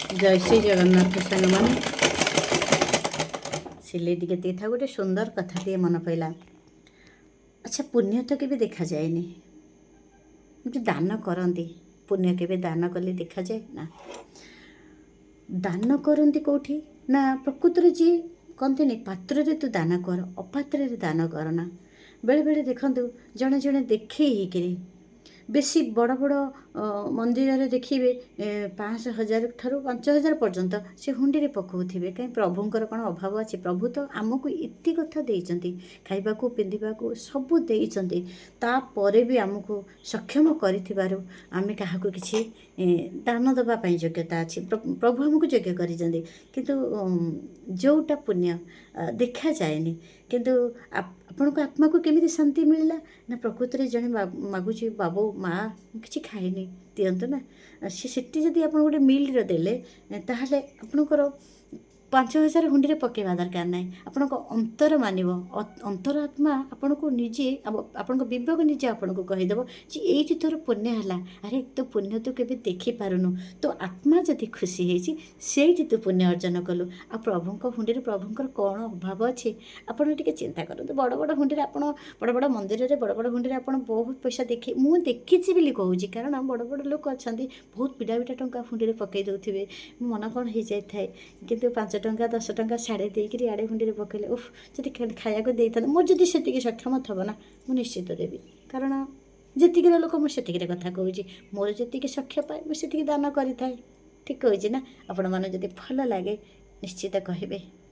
जय श्री जगन्नाथ सांग मैंने सिले टी था गोटे सुंदर कथा टे मन पड़ा। अच्छा पुण्य तो केवे देखा जाएनि, जो दान करती पुण्य केवे दान कले देखा जाए ना। दान करती कौटी ना प्रकृति जी कहते पात्र तू दान कर अपात्र दान करना। बेले बेले देखूँ जड़े जड़े देखे बेसी बड़ बड़ मंदिर देखिए 5,000 ठारू 5,000 पर्यंत से हुंडी रे पकाउथिबे। कहीं प्रभुंकर कौन अभाव अच्छे? प्रभु तो आमको एति कथा देइचंती, खाइबाकू पिंधिबाकू सबू देइचंती, तापरे भी आमको सक्षम करिथिबारु आमे काहाकू किछि दान दबा पई योग्यता अछि। प्रभु आमको योग्य करिचंती, किंतु जोटा पुण्य देखा जाएनि। किंतु आपण को आत्मा को केमिति शांति मिलला ना प्रकृति जड़े मागुची बाबू माँ किसी खाएनि दिंतु ना सी जदि आप गोटे मिल देले ताहले आपणकर 5,000 हुंडी पकेवा दरकार ना। आपण अंतर मानव अंतर आत्मा आपण को निजे आपण विवेक निजे आपण को कहीदेव जे ये तोर पुण्य है। अरे तो पुण्य तो केवे देखी पारुनु, तो आत्मा जदि खुशी होती तू पुण्य अर्जन कलु। आ प्रभु हुंडी प्रभुंर कौन अभाव अच्छे? आपड़ टे चिंता करूँ। बड़ बड़ हुंडी बड़ बड़ मंदिर में बड़ बड़ हुंडी आप बहुत पैसा देखी मुझे देखी बोली कहूँ, कारण बड़ बड़ लोक अच्छा बहुत विड़ा विड़ा टंका हुंडी पकई दौथे। मन कौन हो जाए कि 5 टंका 10 टंका छाड़ी देकर आड़े हुंडी पकड़े उफ जब खाया दे था मोर जब से सक्षम थब ना मुझे निश्चित देवी। कारण जीक लोक मुझे कथा कहूँ मोर जी सक्ष पाए मुझे दान करें। ठीक कहूँ ना? आपण मैंने जब भल लगे निश्चित कहे।